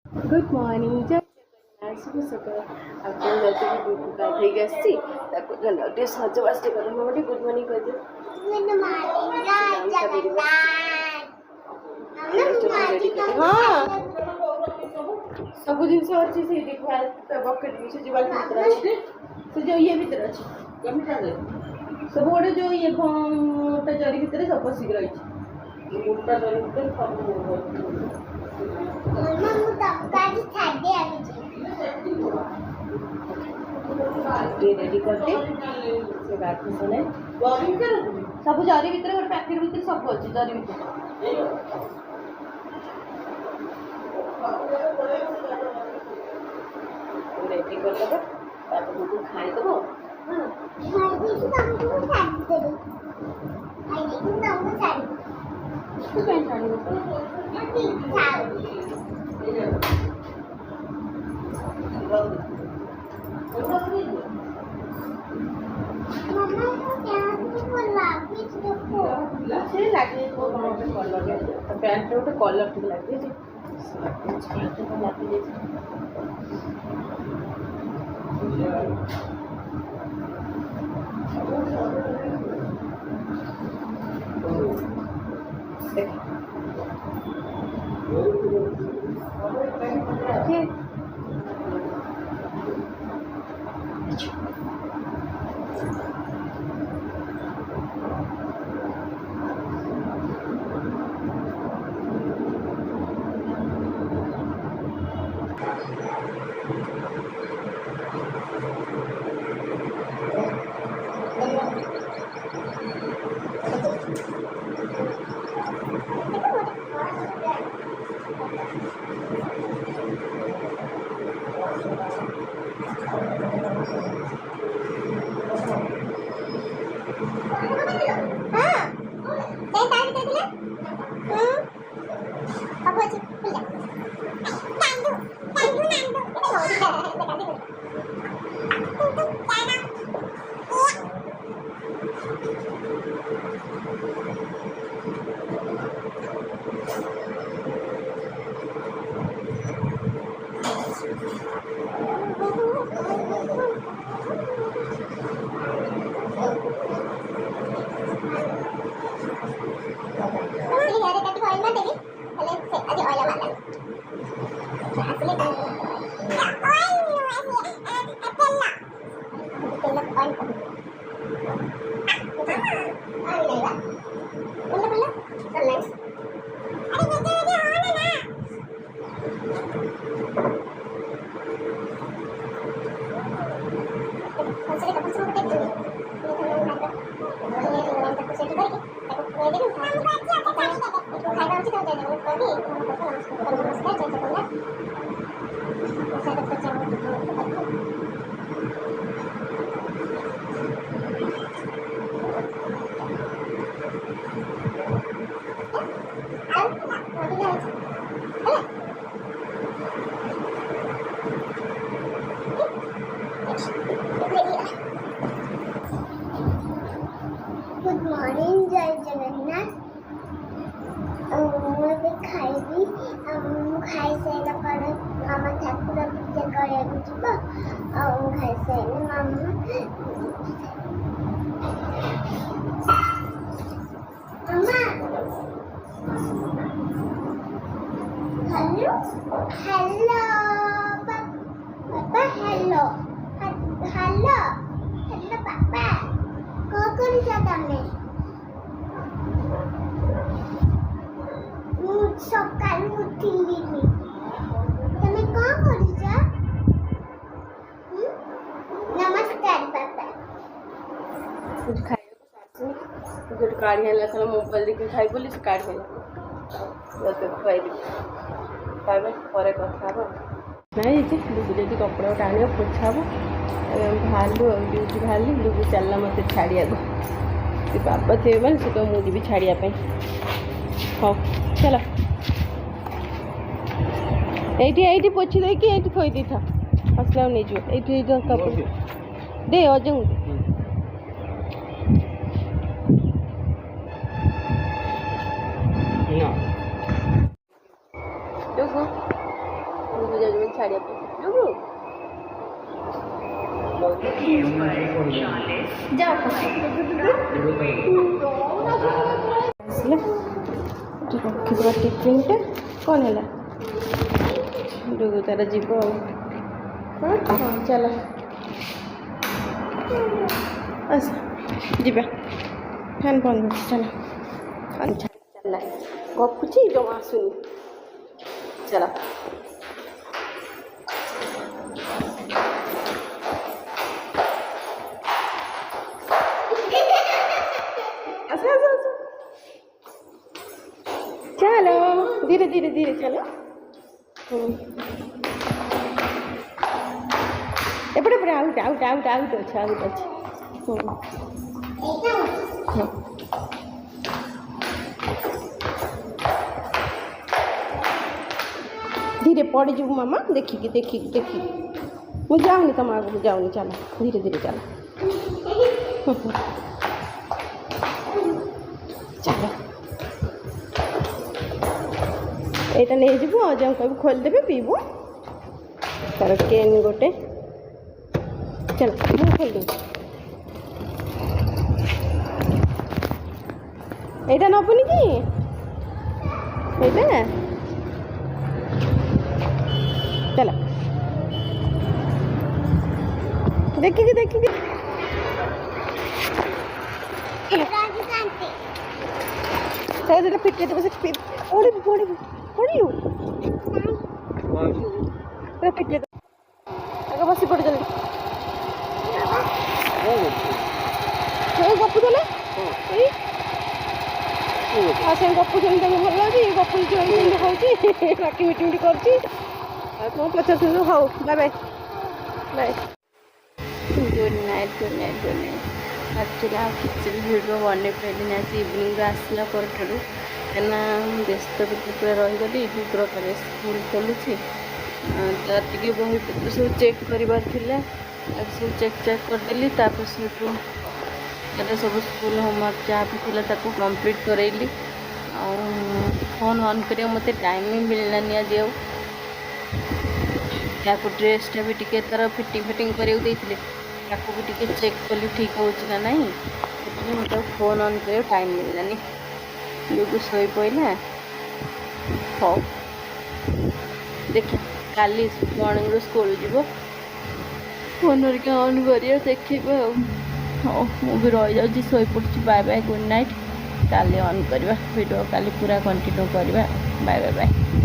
Good morning जय जगन्नाथ शुभ सकाळ आपण जातो की गाधी गस्ती ताको गलटे सजवास टे करू मोठी गुड मॉर्निंग कहते गुड मॉर्निंग जय जगन्नाथ हाँ सब जिनस अच्छी से देखा बकेट भी से जीवाल भीतर अच्छी से जो ये भीतर अच्छी सब गोटे जो ये मोटा जरी भीतर सब पसिक रही मोटा जरी भीतर सब मम्मा मु तबकारी छाड़े आवी ये रेडी करते से बात सुने सब जरी भीतर गोटे पैकेट भीतर सब अच्छी जरी भीतर रेडी कर देबो ताको तू खाई देबो हां खाई दी तुमको छाड़ दे खाई दी तुमको छाड़ तू कहीं छाड़ी ठीक छाड़ मम्मा को क्या तुमको लागी देखो से लागे को कौन कलर है पैंट रे कलर ठीक लागे जे लागे गुड मॉर्निंग जय जगन्नाथ मुझे खाइबी खाई सारा पर मामा ठाकुर पूजा करिया जीव खाई सारे मामा हेलो हेलो पापा हेलो हेलो हेलो पापा कौन कौन सा तुमने सकाल उठिली तुम कौन कर नमस्कार पापा कुछ खाई कुछ काढ़ी है मोबाइल देखिए खाई बोली से काढ़ी है खुआई खाइबे पर कथा नहीं लुगु जी कपड़ा गोटे आने पोछा बाहर ड्यूटी बाहर लुगु चलना मत छाड़िया से बाबा थे मैंने से तो मुझे भी छाड़ियापी हाँ चलो ये पोछी देकी ये थोई दी था असला नहीं जो ये कपड़ा दे अजू ଛାଡ଼ିବା ପାଇଁ ଯୋଗୁଁ ଯାଅ ଆସିଲେ ରଖିଦେବା ଟିଫିନ୍ଟା କ'ଣ ହେଲା ଯୋଗୁଁ ତାର ଯିବ ଆଉ ହଁ ହଁ ଚାଲ ଆସ ଯିବା ଫ୍ୟାନ୍ ବନ୍ଦ କରୁଛି ଚାଲ ଫ୍ୟାନ୍ ଚାଲିଲା ଗପୁଛି ଜମା ଆସୁନି ଚାଲ आस आस आस चलो धीरे धीरे धीरे चलो एपटे एपटे आउट आउट आउट आउट अच्छे धीरे पड़ जाऊ मामा देखिकी देखिकी देखिकी मुझे जाऊनी तुम आगे जाऊनी चलो धीरे धीरे चलो चलो यहाँ नहीं जीव अजा कह खोलदेवे पीबू तार केन गोटे चल मुझे खोल दूँ यहाँ नबुनि कि यहाँ चल देखिए देखिए फिट देव से ओढ़ ओढ़लु फिट आगे बस पड़ जल्दी गपु देले से गपु जमी भल लगे गपु हूँ राखी मिटी कर पचास minute how bye bye bye good night good night good night actually आप किसी भी भिडियो बन पारे आज इवनिंग आसला पर कहीं व्यस्त भितर पूरा रहीगली दुग्र कॉलेज स्कूल खोलुची टे बहीपत्र सब चेक करार सब चेक करदेली सब स्कूल होमवर्क जहाँ भी था कंप्लीट करैली फोन ऑन कर मत टाइम ही मिललानी आज या ड्रेसटा भी टी तार फिटिंग फिटिंग कराइक देते भी टी चेक कली ठीक हो ना मतलब फोन ऑन कर टाइम मिललानी जो शो पड़ा हाँ देख काली मॉर्निंग स्कूल जीव फोन ऑन कर देखिए हाँ मुझे रही जाऊँगी शो पड़ी बाय बाय गुड नाइट काली ऑन करवा वीडियो काली पूरा कंटिन्यू करवा बाय बाय बाय।